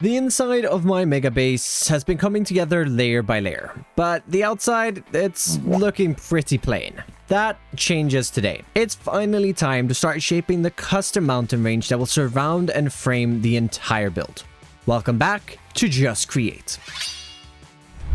The inside of my mega base has been coming together layer by layer, but the outside, it's looking pretty plain. That changes today. It's finally time to start shaping the custom mountain range that will surround and frame the entire build. Welcome back to Just Create.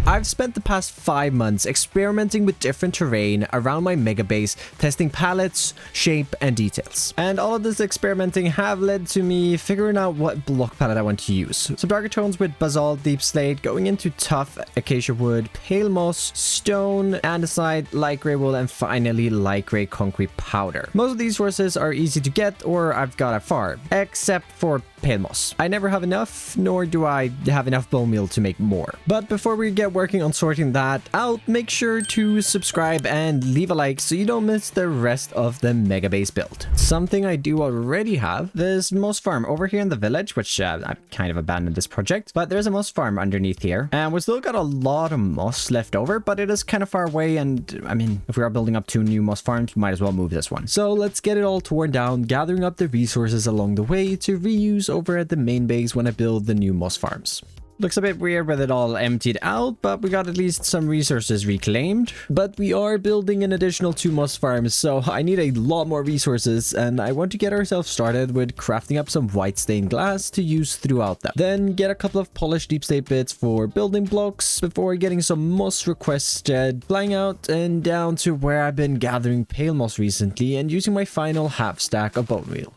I've spent the past 5 months experimenting with different terrain around my mega base, testing palettes, shape, and details. And all of this experimenting have led to me figuring out what block palette I want to use. Some darker tones with basalt, deep slate, going into tough acacia wood, pale moss, stone, andesite, light gray wool, and finally light gray concrete powder. Most of these sources are easy to get or I've got a farm, except for pale moss. I never have enough, nor do I have enough bone meal to make more. But before we get working on sorting that out, make sure to subscribe and leave a like so you don't miss the rest of the mega base build. Something I do already have, this moss farm over here in the village, which I've kind of abandoned this project, but there's a moss farm underneath here, and we still got a lot of moss left over, but it is kind of far away, and I mean, if we are building up 2 new moss farms, we might as well move this one. So let's get it all torn down, gathering up the resources along the way to reuse over at the main base when I build the new moss farms. Looks a bit weird with it all emptied out, but we got at least some resources reclaimed. But we are building an additional 2 moss farms, so I need a lot more resources, and I want to get ourselves started with crafting up some white stained glass to use throughout them. Then get a couple of polished deep slate bits for building blocks before getting some moss requested, flying out and down to where I've been gathering pale moss recently and using my final half stack of bone meal,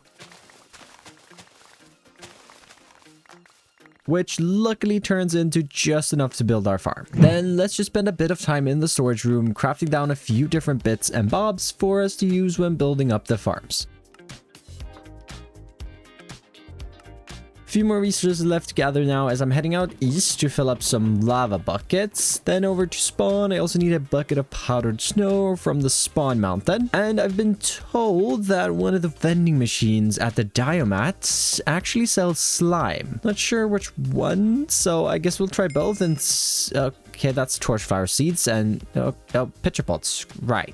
which luckily turns into just enough to build our farm. Then let's just spend a bit of time in the storage room crafting down a few different bits and bobs for us to use when building up the farms. Few more resources left to gather now as I'm heading out east to fill up some lava buckets. Then over to spawn, I also need a bucket of powdered snow from the spawn mountain. And I've been told that one of the vending machines at the Diomat actually sells slime. Not sure which one, so I guess we'll try both. And okay, that's torchflower seeds and pitcher pots, right.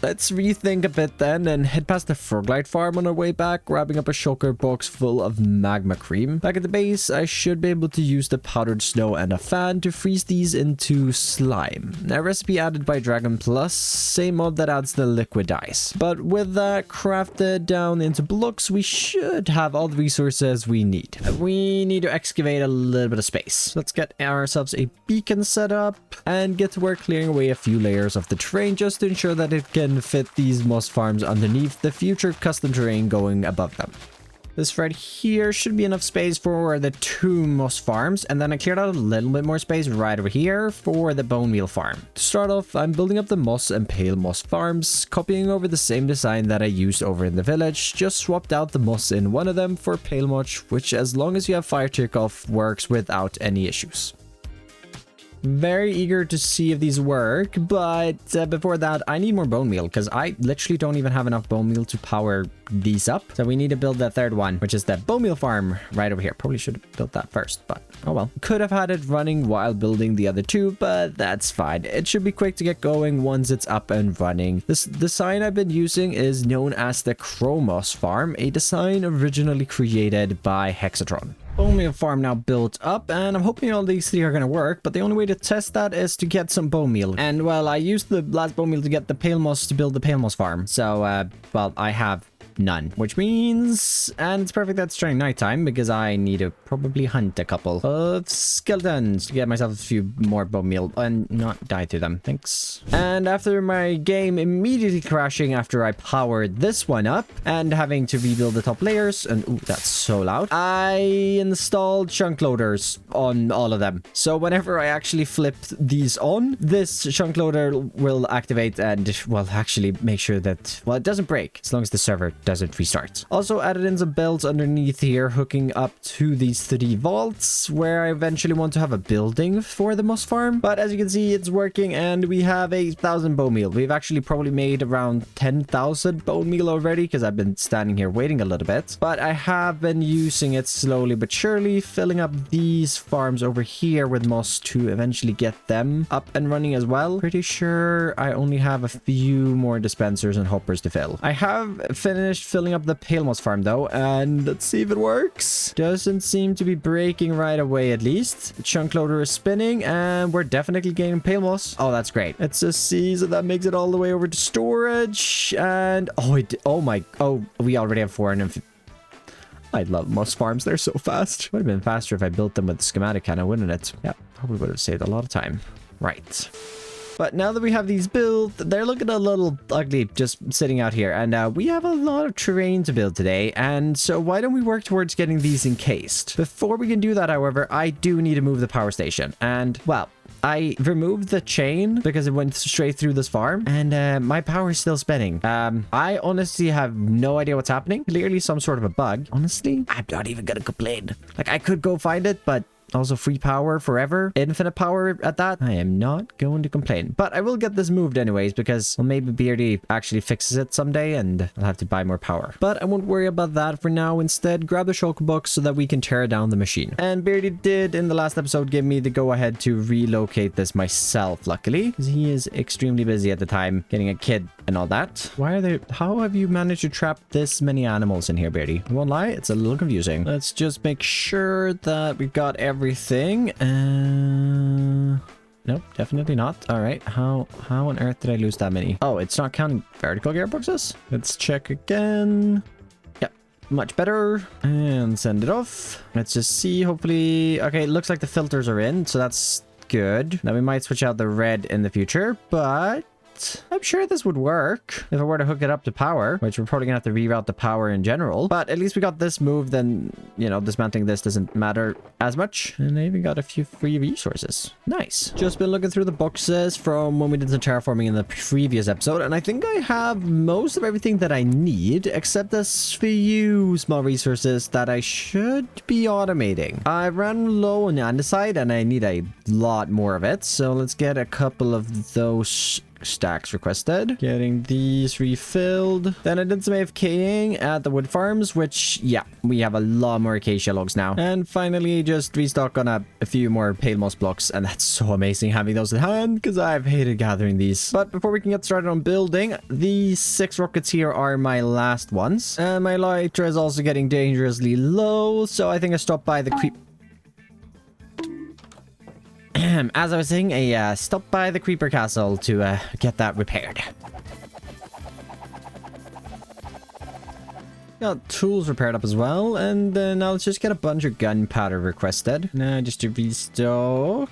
Let's rethink a bit then and head past the Froglight farm on our way back, grabbing up a shulker box full of magma cream. Back at the base, I should be able to use the powdered snow and a fan to freeze these into slime. A recipe added by Dragon Plus, same mod that adds the liquid ice. But with that crafted down into blocks, we should have all the resources we need. We need to excavate a little bit of space. Let's get ourselves a beacon set up and get to work clearing away a few layers of the terrain just to ensure that it can fit these moss farms underneath the future custom terrain going above them. This right here should be enough space for the 2 moss farms, and then I cleared out a little bit more space right over here for the bone meal farm. To start off, I'm building up the moss and pale moss farms, copying over the same design that I used over in the village, just swapped out the moss in one of them for pale moss, which as long as you have fire takeoff works without any issues. Very eager to see if these work, but before that, I need more bone meal because I literally don't even have enough bone meal to power these up. So we need to build the third one, which is the bone meal farm right over here. Probably should have built that first, but oh well. Could have had it running while building the other 2, but that's fine. It should be quick to get going once it's up and running. This design I've been using is known as the Chromos farm, a design originally created by Hexatron. Bone meal farm now built up, and I'm hoping all these 3 are going to work, but the only way to test that is to get some bone meal. And well, I used the last bone meal to get the pale moss to build the pale moss farm. So, well, I have none, which means, and it's perfect that's during nighttime because I need to probably hunt a couple of skeletons to get myself a few more bone meal and not die to them. Thanks. And after my game immediately crashing after I powered this one up and having to rebuild the top layers, and ooh, that's so loud, I installed chunk loaders on all of them. So whenever I actually flip these on, this chunk loader will activate and, well, actually make sure that, well, it doesn't break as long as the server doesn't restart. Also added in some belts underneath here, hooking up to these 3 vaults where I eventually want to have a building for the moss farm. But as you can see, it's working and we have 1,000 bone meal. We've actually probably made around 10,000 bone meal already because I've been standing here waiting a little bit. But I have been using it slowly but surely, filling up these farms over here with moss to eventually get them up and running as well. Pretty sure I only have a few more dispensers and hoppers to fill. I have finished finished filling up the pale moss farm though, and let's see if it works. Doesn't seem to be breaking right away at least. The chunk loader is spinning and we're definitely gaining pale moss. Oh, that's great. It's a C, so that makes it all the way over to storage. And we already have 450. I love moss farms. They're so fast. Would have been faster if I built them with the schematic kind of, wouldn't it? Yeah, probably would have saved a lot of time. Right. But now that we have these built, they're looking a little ugly just sitting out here. And we have a lot of terrain to build today. And so why don't we work towards getting these encased? Before we can do that, however, I do need to move the power station. And, well, I removed the chain because it went straight through this farm and my power is still spinning. I honestly have no idea what's happening. Clearly some sort of a bug. Honestly, I'm not even gonna complain. Like, I could go find it, but also free power forever. Infinite power at that. I am not going to complain. But I will get this moved anyways because, well, maybe Beardy actually fixes it someday and I'll have to buy more power. But I won't worry about that for now. Instead, grab the shulker box so that we can tear down the machine. And Beardy did, in the last episode, give me the go-ahead to relocate this myself, luckily. Because he is extremely busy at the time getting a kid and all that. Why are there... How have you managed to trap this many animals in here, Beardy? I won't lie, it's a little confusing. Let's just make sure that we've got everything. Nope, definitely not. All right, how on earth did I lose that many? Oh, it's not counting vertical gearboxes. Let's check again. Yep, much better. And send it off. Let's just see, hopefully. Okay, it looks like the filters are in, so that's good. Now we might switch out the red in the future, but I'm sure this would work if I were to hook it up to power, which we're probably gonna have to reroute the power in general. But at least we got this moved, then, you know, dismantling this doesn't matter as much. And I even got a few free resources. Nice. Just been looking through the boxes from when we did the terraforming in the previous episode, and I think I have most of everything that I need, except a few small resources that I should be automating. I ran low on andesite, and I need a lot more of it. So let's get a couple of those stacks requested. Getting these refilled. Then I did some AFKing at the wood farms, which, yeah, we have a lot more acacia logs now. And finally, just restock on a few more pale moss blocks. And that's so amazing having those in hand because I've hated gathering these. But before we can get started on building, these 6 rockets here are my last ones. And my lighter is also getting dangerously low. So I think I stopped by the creep. As I was saying, I stopped by the creeper castle to get that repaired. Got tools repaired up as well, and now let's just get a bunch of gunpowder requested. Now just to restock.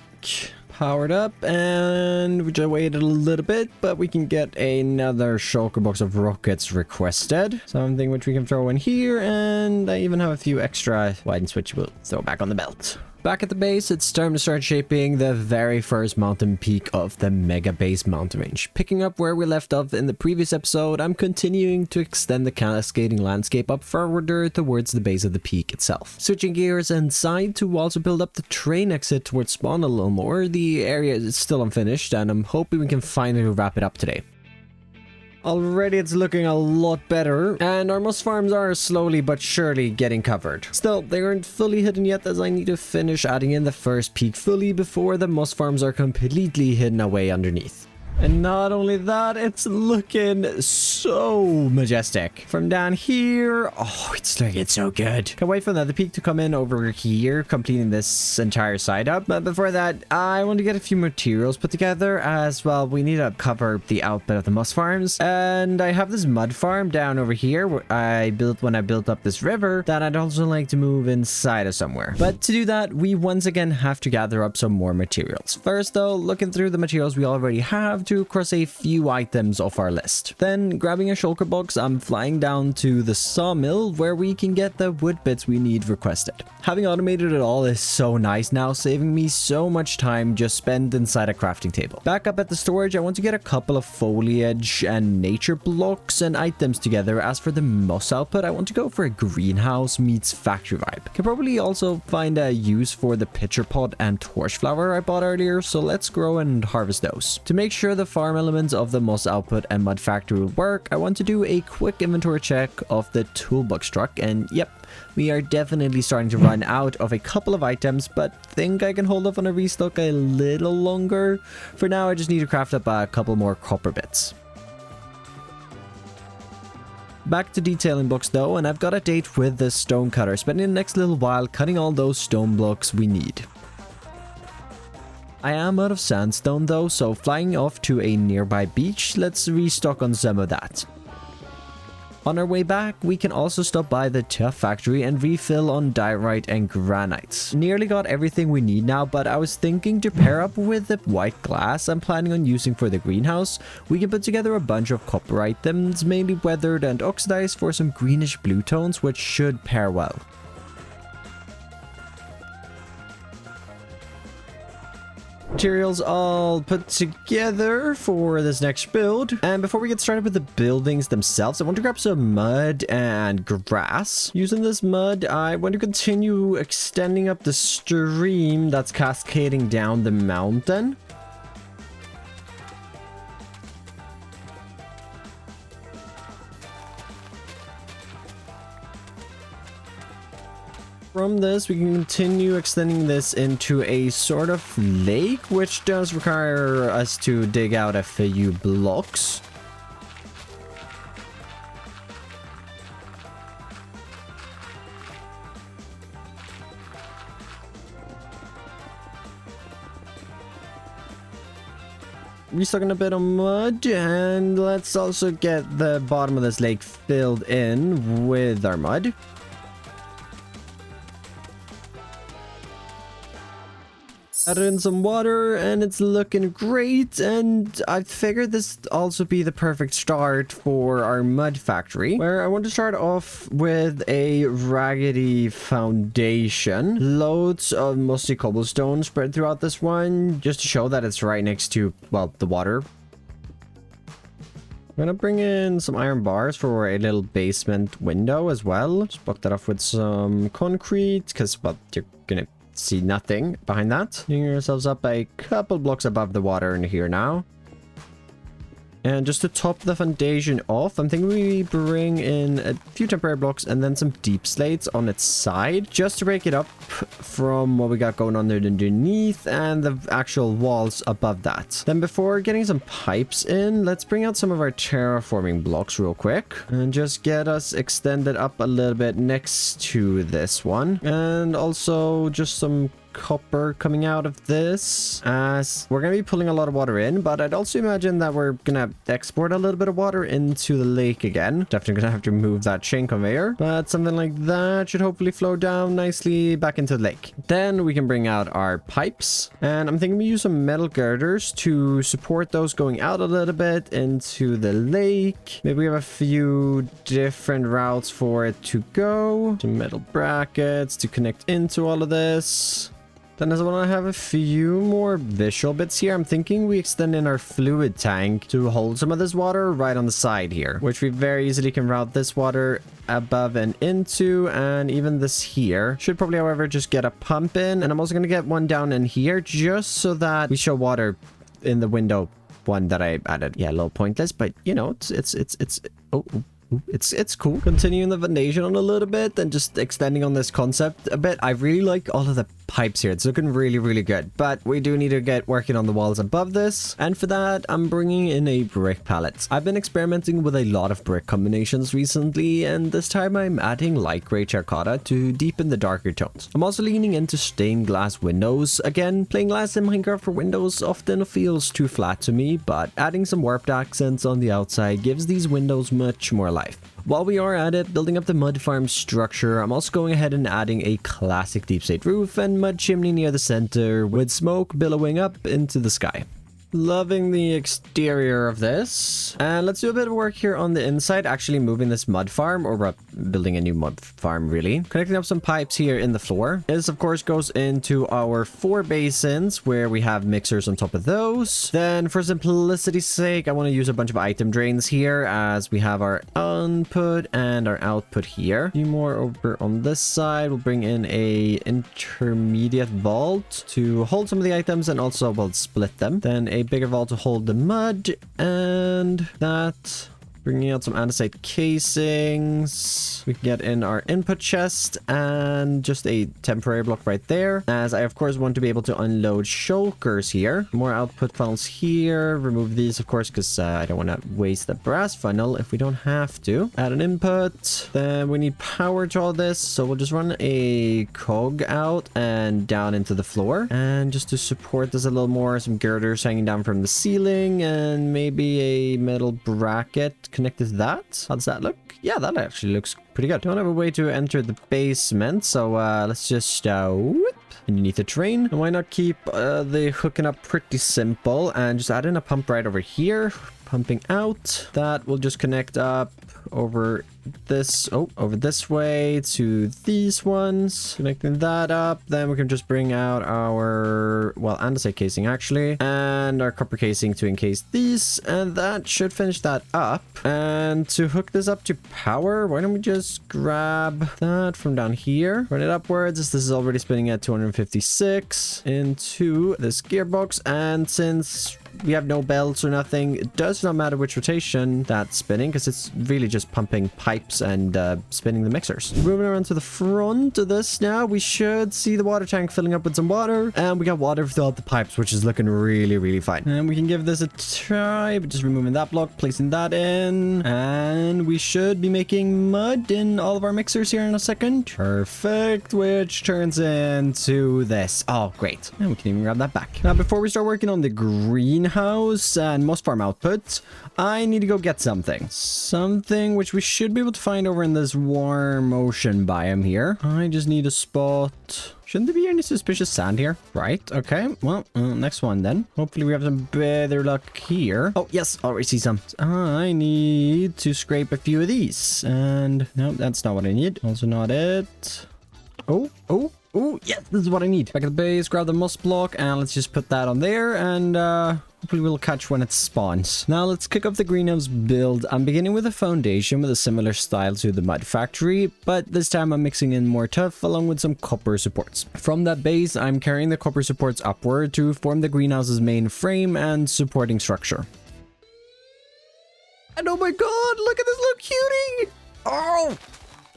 Powered up, and we just waited a little bit, but we can get another shulker box of rockets requested. Something which we can throw in here, and I even have a few extra wide switch we'll throw back on the belt. Back at the base, it's time to start shaping the very first mountain peak of the Mega Base mountain range. Picking up where we left off in the previous episode, I'm continuing to extend the cascading landscape up further towards the base of the peak itself. Switching gears inside to also build up the train exit towards spawn a little more. The area is still unfinished, and I'm hoping we can finally wrap it up today. Already it's looking a lot better, and our moss farms are slowly but surely getting covered. Still, they aren't fully hidden yet, as I need to finish adding in the first peak fully before the moss farms are completely hidden away underneath. And not only that, it's looking so majestic. From down here, oh, it's looking so good. Can't wait for another peak to come in over here, completing this entire side up. But before that, I want to get a few materials put together as well. We need to cover the output of the moss farms. And I have this mud farm down over here where I built when I built up this river that I'd also like to move inside of somewhere. But to do that, we once again have to gather up some more materials. First though, looking through the materials we already have to cross a few items off our list. Then grabbing a shulker box, I'm flying down to the sawmill where we can get the wood bits we need requested. Having automated it all is so nice now, saving me so much time just spent inside a crafting table. Back up at the storage, I want to get a couple of foliage and nature blocks and items together. As for the moss output, I want to go for a greenhouse meets factory vibe. Can probably also find a use for the pitcher pot and torch flower I bought earlier, so let's grow and harvest those. To make sure the farm elements of the moss output and mud factory will work, I want to do a quick inventory check of the toolbox truck, and yep, we are definitely starting to run out of a couple of items, but think I can hold off on a restock a little longer. For now, I just need to craft up a couple more copper bits. Back to detailing blocks though, and I've got a date with the stone cutter, spending the next little while cutting all those stone blocks we need. I am out of sandstone though, so flying off to a nearby beach, let's restock on some of that. On our way back, we can also stop by the tuff factory and refill on diorite and granite. Nearly got everything we need now, but I was thinking to pair up with the white glass I'm planning on using for the greenhouse, we can put together a bunch of copper items, mainly weathered and oxidized, for some greenish blue tones, which should pair well. Materials all put together for this next build, and before we get started with the buildings themselves, I want to grab some mud and grass. Using this mud, I want to continue extending up the stream that's cascading down the mountain. From this, we can continue extending this into a sort of lake, which does require us to dig out a few blocks. Restocking a bit of mud, and let's also get the bottom of this lake filled in with our mud. Added in some water and it's looking great, and I figured this would also be the perfect start for our mud factory, where I want to start off with a raggedy foundation. Loads of musty cobblestone spread throughout this one, just to show that it's right next to, well, the water. I'm gonna bring in some iron bars for a little basement window as well. Just block that off with some concrete, because, well, you're gonna see nothing behind that. Bring yourselves up a couple blocks above the water in here now. And just to top the foundation off, I'm thinking we bring in a few temporary blocks and then some deep slates on its side, just to break it up from what we got going on there underneath and the actual walls above that. Then before getting some pipes in, let's bring out some of our terraforming blocks real quick and just get us extended up a little bit next to this one. And also just some copper coming out of this, as we're going to be pulling a lot of water in, but I'd also imagine that we're going to export a little bit of water into the lake again. Definitely going to have to move that chain conveyor, but something like that should hopefully flow down nicely back into the lake. Then we can bring out our pipes, and I'm thinking we use some metal girders to support those going out a little bit into the lake. Maybe we have a few different routes for it to go. Some metal brackets to connect into all of this. Then as I want to have a few more visual bits here, I'm thinking we extend in our fluid tank to hold some of this water right on the side here, which we very easily can route this water above and into, and even this here should probably, however, just get a pump in. And I'm also going to get one down in here just so that we show water in the window one that I added. Yeah, a little pointless, but you know, it's cool. Continuing the foundation on a little bit and just extending on this concept a bit. I really like all of the pipes here. It's looking really good, but we do need to get working on the walls above this, and for that I'm bringing in a brick pallet. I've been experimenting with a lot of brick combinations recently, and this time I'm adding light gray terracotta to deepen the darker tones. I'm also leaning into stained glass windows. Again, playing glass in Minecraft for windows often feels too flat to me, but adding some warped accents on the outside gives these windows much more life. While we are at it, building up the mud farm structure, I'm also going ahead and adding a classic deep slate roof and mud chimney near the center with smoke billowing up into the sky. Loving the exterior of this. And let's do a bit of work here on the inside, actually moving this mud farm, or building a new mud farm really. Connecting up some pipes here in the floor. This of course goes into our 4 basins where we have mixers on top of those. Then for simplicity's sake, I want to use a bunch of item drains here, as we have our input and our output here. A few more over on this side. We'll bring in a intermediate vault to hold some of the items, and also we'll split them. Then a bigger vault to hold the mud, and that Bringing out some andesite casings. We can get in our input chest and just a temporary block right there. As I, of course, want to be able to unload shulkers here. More output funnels here. Remove these, of course, because I don't want to waste the brass funnel if we don't have to. Add an input. Then we need power to all this. So we'll just run a cog out and down into the floor. And just to support this a little more, some girders hanging down from the ceiling and maybe a metal bracket connected to that. How does that look? Yeah, that actually looks pretty good. Don't have a way to enter the basement, so let's just whoop, underneath the train. And why not keep the hooking up pretty simple and just add in a pump right over here, pumping out. That will just connect up over this over this way to these ones, connecting that up. Then we can just bring out our andesite casing actually, and our copper casing to encase these, and that should finish that up. And to hook this up to power, why don't we just grab that from down here, run it upwards, as this is already spinning at 256 into this gearbox. And since we have no belts or nothing, it does not matter which rotation that's spinning, because it's really just pumping pipes and spinning the mixers. Moving around to the front of this now, we should see the water tank filling up with some water, and we got water throughout the pipes, which is looking really, really fine. And we can give this a try, but just removing that block, placing that in, and we should be making mud in all of our mixers here in a second. Perfect, which turns into this. Oh, great. And we can even grab that back. Now, before we start working on the greenhouse and most farm output, I need to go get something. Something which we should be able to find over in this warm ocean biome here. I just need a spot. Shouldn't there be any suspicious sand here? Right, okay. Well, next one then. Hopefully we have some better luck here. Oh, yes, already see some. I need to scrape a few of these. And no, that's not what I need. Also not it. Oh, yes, this is what I need. Back at the base, grab the moss block, and let's just put that on there, and hopefully we'll catch when it spawns. Now let's kick off the greenhouse build. I'm beginning with a foundation with a similar style to the mud factory, but this time I'm mixing in more tuff along with some copper supports. From that base, I'm carrying the copper supports upward to form the greenhouse's main frame and supporting structure. And oh my god, look at this little cutie!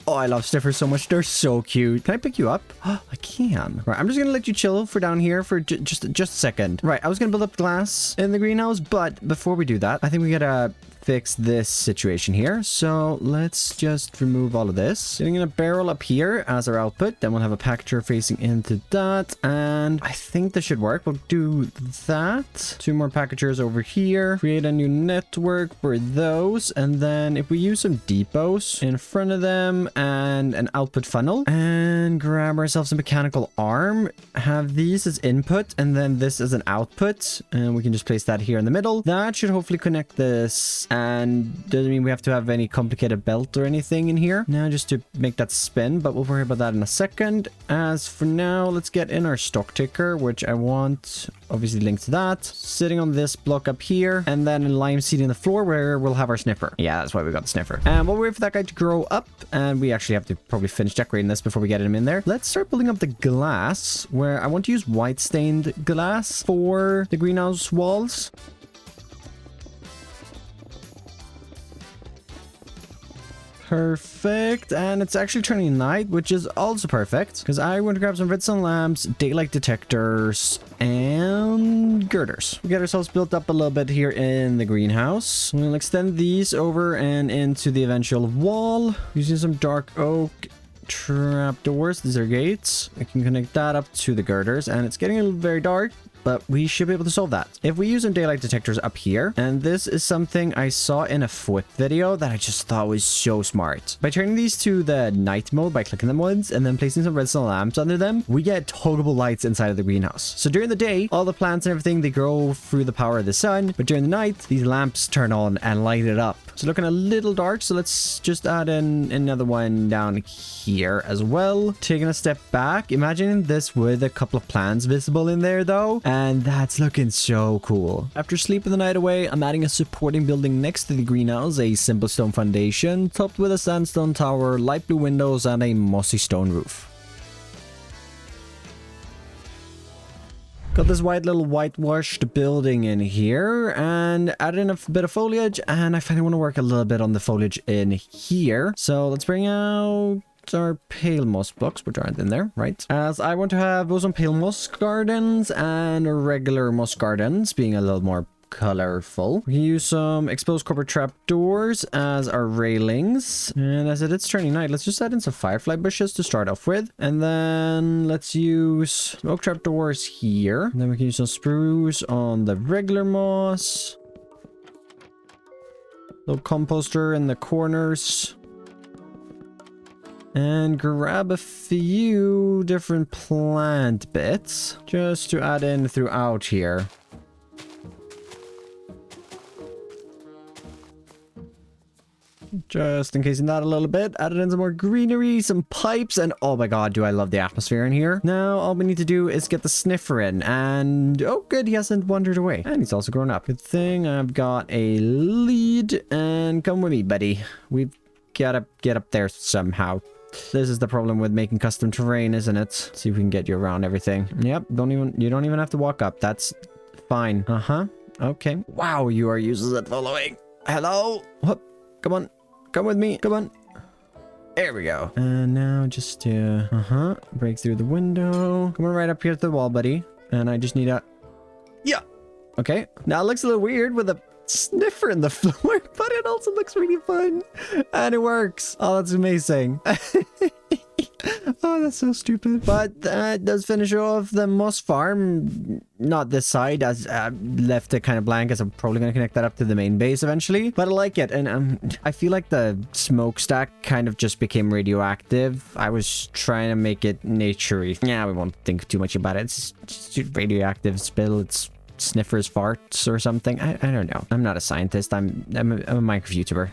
Oh, I love sniffers so much. They're so cute. Can I pick you up? I can. Right, I'm just going to let you chill for down here for just a second. Right, I was going to build up glass in the greenhouse, but before we do that, I think we got to fix this situation here. So let's just remove all of this. Getting in a barrel up here as our output. Then we'll have a packager facing into that. And I think this should work. We'll do that. 2 more packagers over here. Create a new network for those. And then if we use some depots in front of them and an output funnel and grab ourselves a mechanical arm, have these as input and then this as an output. And we can just place that here in the middle. That should hopefully connect this. And doesn't mean we have to have any complicated belt or anything in here now just to make that spin, but we'll worry about that in a second. As for now, let's get in our stock ticker, which I want obviously linked to that, sitting on this block up here, and then in lime seed in the floor where we'll have our sniffer. Yeah, that's why we got the sniffer. And we'll wait for that guy to grow up, and we actually have to probably finish decorating this before we get him in there. Let's start building up the glass, where I want to use white stained glass for the greenhouse walls. Perfect. And it's actually turning night, which is also perfect because I want to grab some redstone lamps, daylight detectors, and girders. We get ourselves built up a little bit here in the greenhouse. We'll extend these over and into the eventual wall using some dark oak trapdoors. These are gates. We can connect that up to the girders, and it's getting very dark, but we should be able to solve that. If we use some daylight detectors up here, and this is something I saw in a Foot video that I just thought was so smart. By turning these to the night mode by clicking them once and then placing some redstone lamps under them, we get toggleable lights inside of the greenhouse. So during the day, all the plants and everything, they grow through the power of the sun, but during the night, these lamps turn on and light it up. So looking a little dark, so let's just add in another one down here as well. Taking a step back, imagine this with a couple of plants visible in there though, and that's looking so cool. After sleeping the night away, I'm adding a supporting building next to the greenhouse, a simple stone foundation, topped with a sandstone tower, light blue windows, and a mossy stone roof. Got Got this little whitewashed building in here and added in a bit of foliage, and I finally want to work a little bit on the foliage in here. So let's bring out our pale moss blocks, which aren't in there, right? As I want to have both some pale moss gardens and regular moss gardens, being a little more colorful. We can use some exposed copper trapdoors as our railings. And as it's turning night, let's just add in some firefly bushes to start off with. And then let's use smoke trapdoors here. And then we can use some spruce on the regular moss. Little composter in the corners. And grab a few different plant bits just to add in throughout here. Just in case in that a little bit. Added in some more greenery, some pipes, and oh my god, do I love the atmosphere in here. Now, all we need to do is get the sniffer in, and oh good, he hasn't wandered away. And he's also grown up. Good thing I've got a lead, and come with me, buddy. We've gotta get up there somehow. This is the problem with making custom terrain, isn't it? Let's see if we can get you around everything. Yep, you don't even have to walk up. That's fine. Okay. Wow, you are useless at following. Hello? Whoop. Come on. Come with me. Come on. There we go. And now just break through the window. Come on right up here to the wall, buddy. And I just need a... Yeah. Okay. Now it looks a little weird with a sniffer in the floor, but it also looks really fun. And it works. Oh, that's amazing. Oh, that's so stupid. But that does finish off the moss farm. Not this side, as left it kind of blank, as I'm probably going to connect that up to the main base eventually. But I like it. And I feel like the smokestack kind of just became radioactive. I was trying to make it naturey. Yeah, we won't think too much about it. It's just radioactive spill. It's sniffers farts or something. I don't know. I'm not a scientist. I'm a Minecraft YouTuber.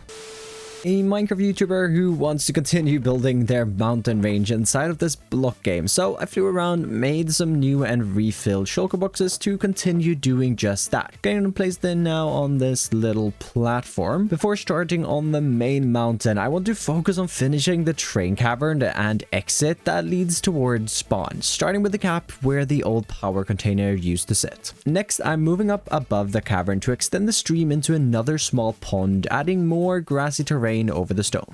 A Minecraft YouTuber who wants to continue building their mountain range inside of this block game. So I flew around, made some new and refilled shulker boxes to continue doing just that. Getting them placed in now on this little platform. Before starting on the main mountain, I want to focus on finishing the train cavern and exit that leads towards spawn, starting with the cap where the old power container used to sit. Next, I'm moving up above the cavern to extend the stream into another small pond, adding more grassy terrain over the stone.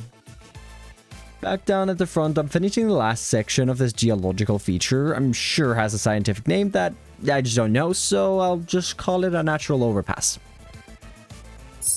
Back down at the front, I'm finishing the last section of this geological feature. I'm sure has a scientific name that I just don't know, so I'll just call it a natural overpass.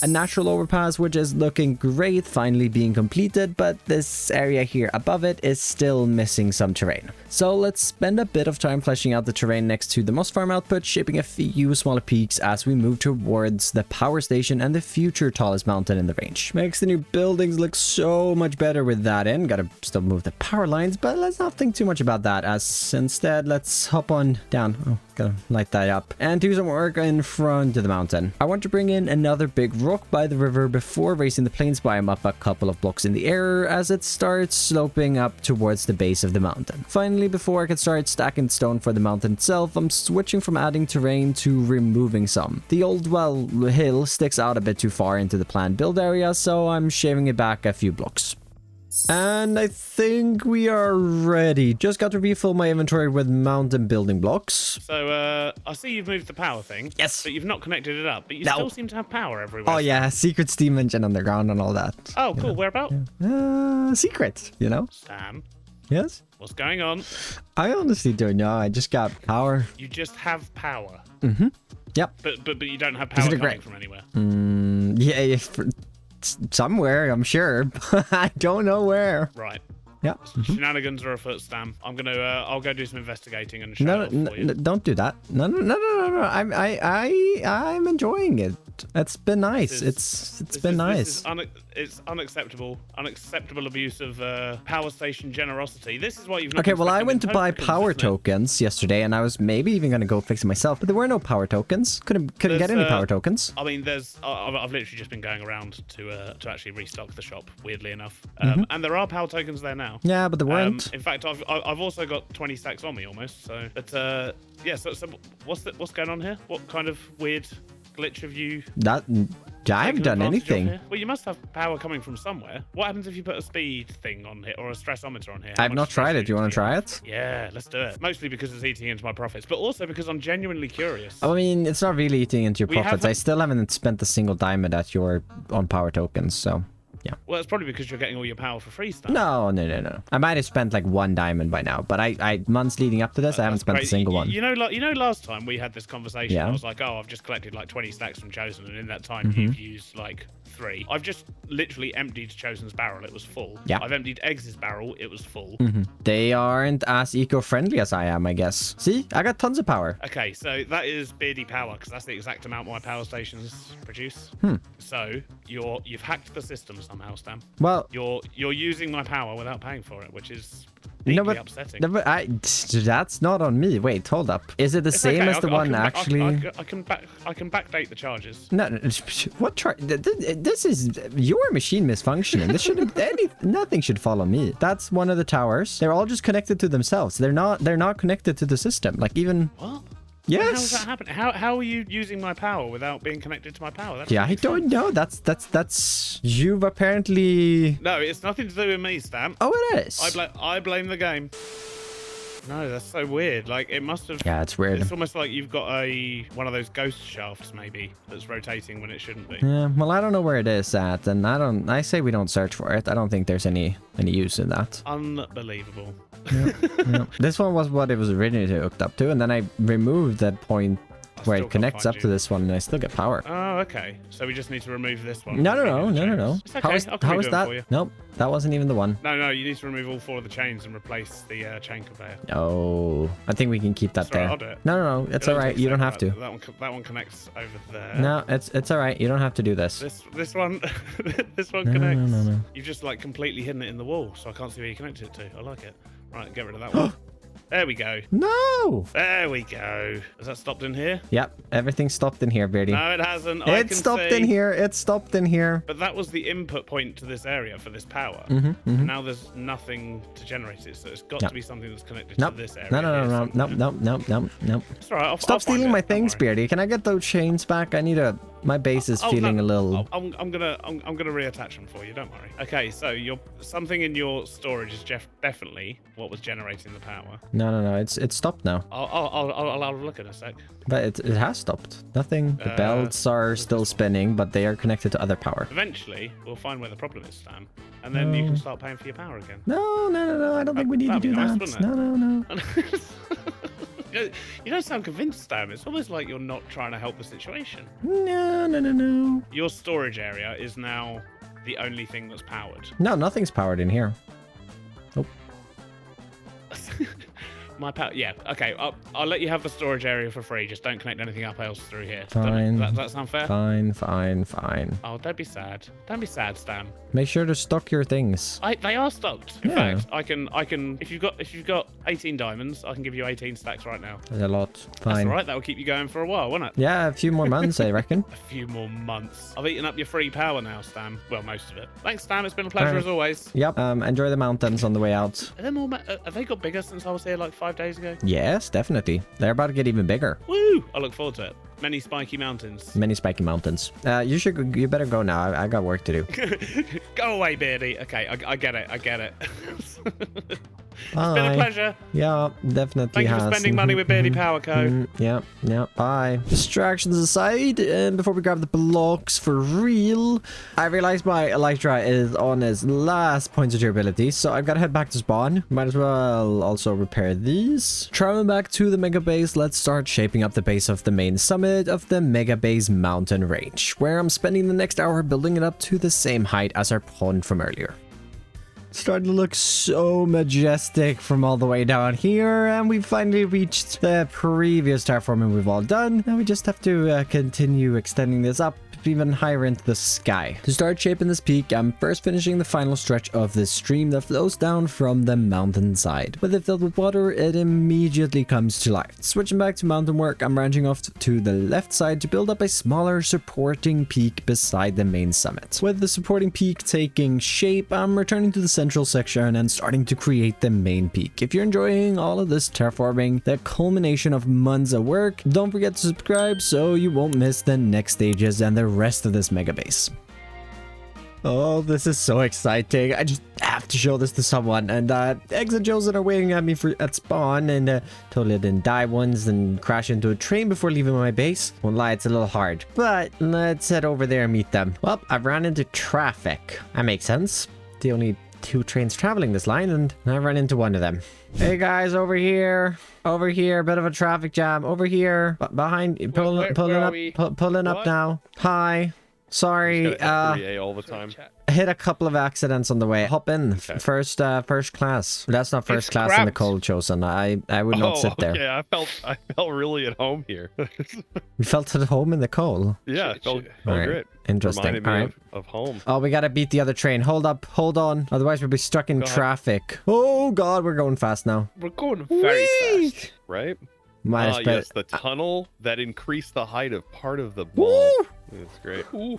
A natural overpass which is looking great, finally being completed, but this area here above it is still missing some terrain. So let's spend a bit of time fleshing out the terrain next to the moss farm output, shaping a few smaller peaks as we move towards the power station and the future tallest mountain in the range. Makes the new buildings look so much better with that in. Gotta still move the power lines, but let's not think too much about that, as instead let's hop on down. Oh, gotta light that up and do some work in front of the mountain. I want to bring in another big rock by the river before raising the plains biome up a couple of blocks in the air as it starts sloping up towards the base of the mountain. Finally, before I can start stacking stone for the mountain itself, I'm switching from adding terrain to removing some. The old hill sticks out a bit too far into the planned build area, so I'm shaving it back a few blocks. And I think we are ready. Just got to refill my inventory with mountain building blocks. So, I see you've moved the power thing. Yes. But you've not connected it up. But you still seem to have power everywhere. Oh, yeah. Secret steam engine underground and all that. Oh, cool. Whereabout? Secret, you know? Sam. Yes? What's going on? I honestly don't know. I just got power. You just have power. Mm-hmm. Yep. But you don't have power coming from anywhere. Yeah, somewhere, I'm sure. But I don't know where. Right. Yeah. Shenanigans are afoot, Stam. I'm gonna. I'll go do some investigating and shout out for you. Don't do that. No. I'm enjoying it. It's been nice. It's been nice. It's unacceptable. Unacceptable abuse of power station generosity. This is why you've not. Okay, well, I went to buy power tokens yesterday, and I was maybe even going to go fix it myself, but there were no power tokens. Couldn't get any power tokens. I mean, I've literally just been going around to actually restock the shop. Weirdly enough, and there are power tokens there now. Yeah, but there weren't. In fact, I've also got 20 stacks on me almost. So, but yeah. So what's going on here? What kind of weird glitch have you? I haven't done anything. Well, you must have power coming from somewhere. What happens if you put a speed thing on here or a stressometer on here? I've not tried it. Do you want to try it? Yeah, let's do it. Mostly because it's eating into my profits, but also because I'm genuinely curious. I mean, it's not really eating into your profits. I still haven't spent a single diamond at your on power tokens, so... Yeah. Well, it's probably because you're getting all your power for free stuff. No. I might have spent like 1 diamond by now, but I months leading up to this, I haven't spent a single one. You know, last time we had this conversation, I was like, oh, I've just collected like 20 stacks from Chosen, and in that time you've used like 3. I've just literally emptied Chosen's barrel. It was full. Yeah. I've emptied Eggs' barrel. It was full. They aren't as eco-friendly as I am, I guess. See, I got tons of power. Okay, so that is beardy power because that's the exact amount my power stations produce. So you've hacked the system somehow, Stam. Well, you're using my power without paying for it, which is deeply upsetting. No, but that's not on me. Wait, hold up. Is it the same as the one actually? I can backdate the charges. No, what charge? This is your machine misfunctioning. This shouldn't. Nothing should follow me. That's one of the towers. They're all just connected to themselves. They're not connected to the system. Like even. What? Yes. How does that happen? How are you using my power without being connected to my power? I don't know. That's you've apparently. No, it's nothing to do with me, Stam. Oh, it is. I blame the game. No, that's so weird. Like it must have. Yeah, it's weird. It's almost like you've got one of those ghost shafts maybe that's rotating when it shouldn't be. Yeah. Well, I don't know where it is at, and I say we don't search for it. I don't think there's any use in that. Unbelievable. Yep. This one was what it was originally hooked up to, and then I removed that point where it connects up to this one, and I still get power. Oh, okay. So we just need to remove this one. No. It's okay. How is that? Nope, that wasn't even the one. No, you need to remove all 4 of the chains and replace the chain conveyor. Oh, I think we can keep that there. I'll do it. No, it's all right. You don't have to. That one connects over there. No, it's all right. You don't have to do this. This one, this one connects. No. You've just like completely hidden it in the wall, so I can't see where you connected it to. I like it. Right, get rid of that one. There we go. No! There we go. Has that stopped in here? Yep, everything stopped in here, Beardy. No, it hasn't. It stopped in here. It stopped in here. But that was the input point to this area for this power. And now there's nothing to generate it, so it's got to be something that's connected to this area. No. It's all right. Stop stealing my things, Beardy. Can I get those chains back? I need a... My base is feeling a little... I'm gonna reattach them for you. Don't worry. Okay, so something in your storage is definitely what was generating the power. No. It's stopped now. I'll look in a sec. But it has stopped. Nothing. The belts are still spinning, but they are connected to other power. Eventually, we'll find where the problem is, Stan, and then you can start paying for your power again. No. I don't think we need to do that. No. You don't sound convinced, Stan. It's almost like you're not trying to help the situation. No. Your storage area is now the only thing that's powered. No, nothing's powered in here. Oh. My power. Yeah. Okay. I'll let you have the storage area for free. Just don't connect anything else through here. Fine. Does that sound fair? Fine. Oh, don't be sad. Don't be sad, Stan. Make sure to stock your things. They are stocked. In fact, I can. If you've got 18 diamonds, I can give you 18 stacks right now. That's a lot. Fine. That's all right. That will keep you going for a while, won't it? Yeah, a few more months, I reckon. A few more months. I've eaten up your free power now, Stan. Well, most of it. Thanks, Stan. It's been a pleasure as always. Yep. Enjoy the mountains on the way out. Are there more? Have they got bigger since I was here like 5 days ago? Yes, definitely. They're about to get even bigger. Woo! I look forward to it. Many spiky mountains. You better go now. I got work to do. Go away, Beardy. Okay, I get it. It's Bye. been a pleasure. Yeah, definitely. Thank you for spending money with Beardy Power Co. Yeah. Bye. Distractions aside, and before we grab the blocks for real, I realized my Elytra is on its last points of durability, so I've got to head back to spawn. Might as well also repair these. Traveling back to the Mega Base, let's start shaping up the base of the main summit of the Mega Base mountain range, where I'm spending the next hour building it up to the same height as our pond from earlier. Starting to look so majestic from all the way down here, and we finally reached the previous terraforming we've all done, and we just have to continue extending this up even higher into the sky. To start shaping this peak, I'm first finishing the final stretch of this stream that flows down from the mountainside. With it filled with water, it immediately comes to life. Switching back to mountain work, I'm branching off to the left side to build up a smaller supporting peak beside the main summit. With the supporting peak taking shape, I'm returning to the central section and starting to create the main peak. If you're enjoying all of this terraforming, the culmination of months of work, don't forget to subscribe so you won't miss the next stages and the rest of this mega base. Oh, this is so exciting. I just have to show this to someone. And Eggs and Joseph are waiting at me at spawn. And totally didn't die once and crash into a train before leaving my base. Won't lie, it's a little hard. But let's head over there and meet them. Well, I've ran into traffic. That makes sense. The only 2 trains traveling this line, and I ran into one of them. Hey guys, over here. Over here, bit of a traffic jam. Over here, behind, pulling up now. Hi. Sorry, all the time. hit a couple of accidents on the way. Hop in. Okay. First class. That's not first class in the cold, Chosen. I would not sit there. Yeah, I felt really at home here. You felt at home in the cold? Yeah, it felt right. great. Interesting. Reminded me of home. Oh, we gotta beat the other train. Hold up, hold on. Otherwise, we'll be stuck in traffic. Oh God, we're going fast now. We're going very fast. Right? Yes, the tunnel that increased the height of part of the ball. That's great. Ooh.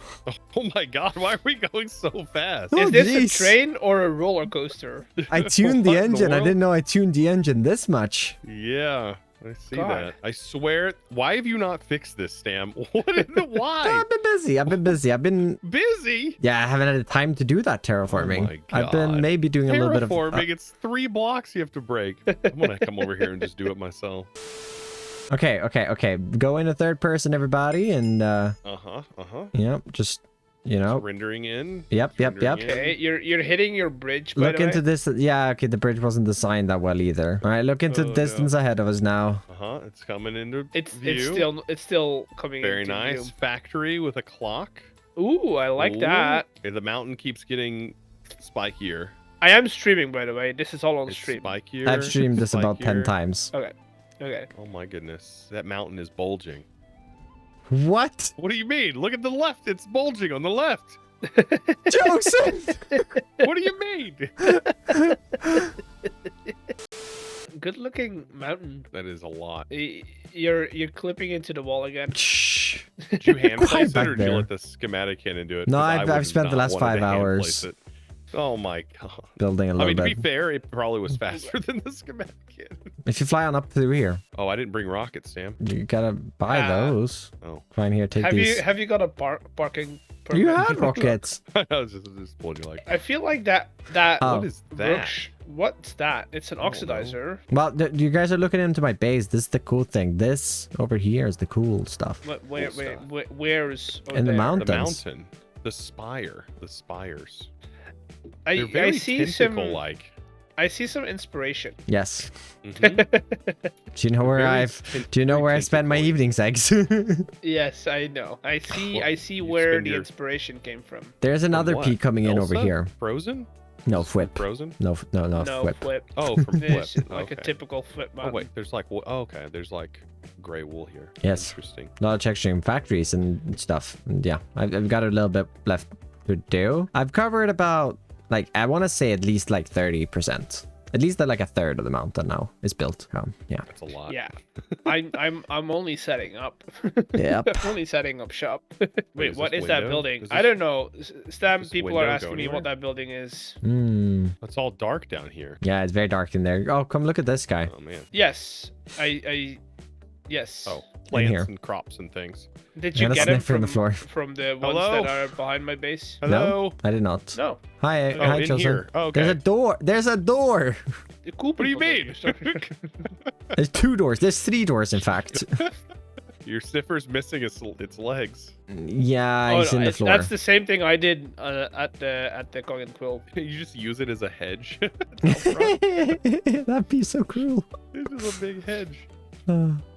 Oh my God, why are we going so fast? Is this a train or a roller coaster? I tuned the engine. I didn't know I tuned the engine this much. Yeah, I see that. I swear. Why have you not fixed this, Stam? Why? I've been busy. I've been busy. Yeah, I haven't had the time to do that terraforming. Oh my God. I've been maybe doing a little bit of terraforming. It's 3 blocks you have to break. I'm gonna come over here and just do it myself. Okay. Go into third person, everybody, and Yep, just surrendering in. Yep. Okay, you're hitting your bridge. Look into this. Yeah, okay. The bridge wasn't designed that well either. All right, look into the distance ahead of us now. It's coming into view. It's still coming. Very into nice. view. Factory with a clock. Ooh, I like that. And the mountain keeps getting spikier. I am streaming, by the way. This is all on stream. Spikier. I've streamed this about 10 times. Okay. Oh my goodness, that mountain is bulging. What? What do you mean? Look at the left. It's bulging on the left. Joseph! What do you mean? Good looking mountain. That is a lot. You're clipping into the wall again. Shh. Did you hand place it or did you let the schematic in and do it? No, I've spent the last 5 hours. Oh my God. Building a little bit. To be fair, it probably was faster than the schematic kit. If you fly on up through here. Oh, I didn't bring rockets, Sam. You gotta buy those. Oh. Fine, here, take these. Have you got a parking permit? You had rockets. I was just told you like. I feel like that. What is that? What's that? It's an oxidizer. Well, you guys are looking into my base. This is the cool thing. This over here is the cool stuff. Where is in the mountains? The mountain. The spire. The spires. I see some like. I see some inspiration. Yes. Do you know where I spend my evenings, Eggs? Yes, I know. I see where the inspiration came from. There's another peak coming in over here. Frozen? No, Flip. Frozen? No, Flip. Oh, from Flip. Like a typical Flip mountain. Oh wait, there's like okay, there's like gray wool here. Yes. Interesting. A lot of texturing factories and stuff. And yeah, I've got a little bit left to do. I've covered about I want to say at least 30%. At least like a third of the mountain now is built. Yeah. That's a lot. Yeah. I'm only setting up. Yep. I'm only setting up shop. Wait, what is that building? I don't know. Stam, people are asking me what that building is. It's all dark down here. Yeah, it's very dark in there. Oh, come look at this guy. Oh man. Yes. Yes. Oh, plants and crops and things. Did you get it from the floor? From the ones that are behind my base? Hello? No, I did not. No. Hi, hi, Chelsea. Oh, okay. There's a door. There's a door. Cool. What do you mean? There's 2 doors. There's 3 doors, in fact. Your sniffer's missing its legs. Yeah, he's in the floor. That's the same thing I did at the Cog and Quill. You just use it as a hedge. That'd be so cruel. This is a big hedge.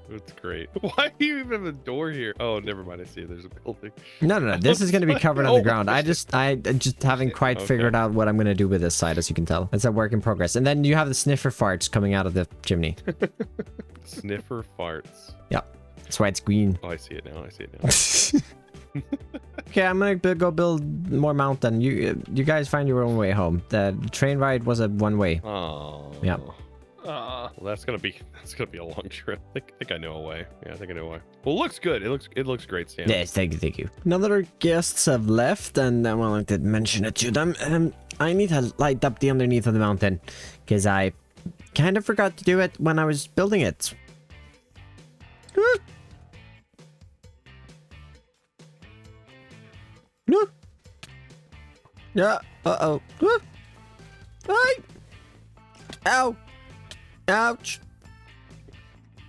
That's great. Why do you even have a door here? Oh, never mind. I see. There's a building. No. This is going to be covered on the ground. I just haven't quite figured out what I'm going to do with this side, as you can tell. It's a work in progress. And then you have the sniffer farts coming out of the chimney. Sniffer farts. Yeah. That's why it's green. Oh, I see it now. Okay, I'm going to go build more mountain. You guys find your own way home. The train ride was a one-way. Oh. Yeah. Well, that's gonna be a long trip. I think I know a way. Yeah, I think I know a way. Well, it looks good. It looks great, Stan. Yes, thank you. Another guests have left, and well, I did mention it to them. I need to light up the underneath of the mountain, because I kind of forgot to do it when I was building it. Yeah. Uh-oh. Hey! Ow! Ouch!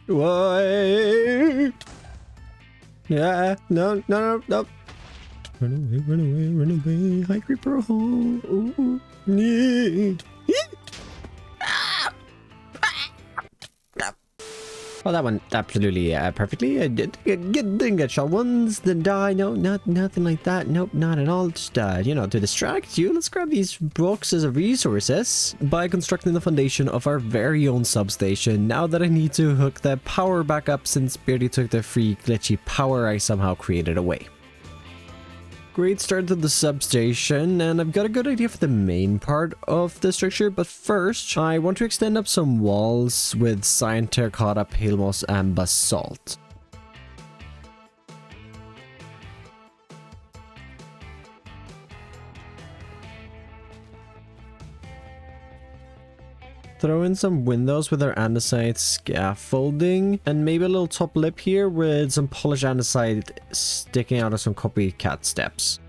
Wait! Yeah, no. Run away. Hi, creeper. Oh, need. Well, that one absolutely perfectly. Didn't get shot once, then die. No, nothing like that. Nope, not at all. Just, to distract you, let's grab these boxes of resources by constructing the foundation of our very own substation. Now that I need to hook the power back up since Beardy took the free glitchy power I somehow created away. Great start to the substation, and I've got a good idea for the main part of the structure, but first I want to extend up some walls with cyan, terracotta, pale moss, and basalt. Throw in some windows with our andesite scaffolding, and maybe a little top lip here with some polished andesite sticking out of some copycat steps.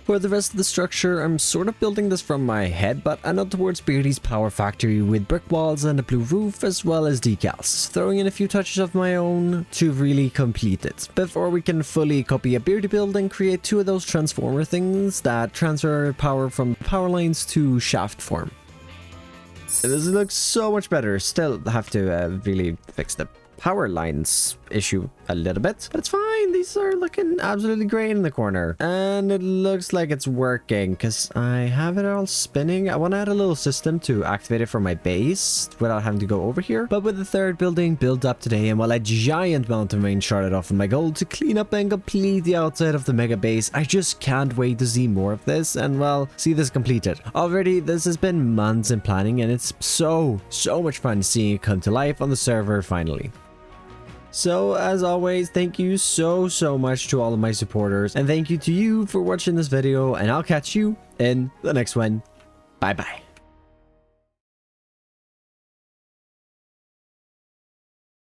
For the rest of the structure, I'm sort of building this from my head, but I nod towards Beardy's power factory with brick walls and a blue roof as well as decals, throwing in a few touches of my own to really complete it, before we can fully copy a Beardy build and create two of those transformer things that transfer power from power lines to shaft form. This looks so much better. Still have to really fix the power lines issue a little bit, but it's fine. These are looking absolutely great in the corner, and it looks like it's working because I have it all spinning. I want to add a little system to activate it from my base without having to go over here, but with the third building built up today, and while a giant mountain range started off on my goal to clean up and complete the outside of the mega base, I just can't wait to see more of this and, well, see this completed. Already, this has been months in planning, and it's so much fun seeing it come to life on the server finally. So, as always, thank you so much to all of my supporters, and thank you to you for watching this video, and I'll catch you in the next one. Bye bye.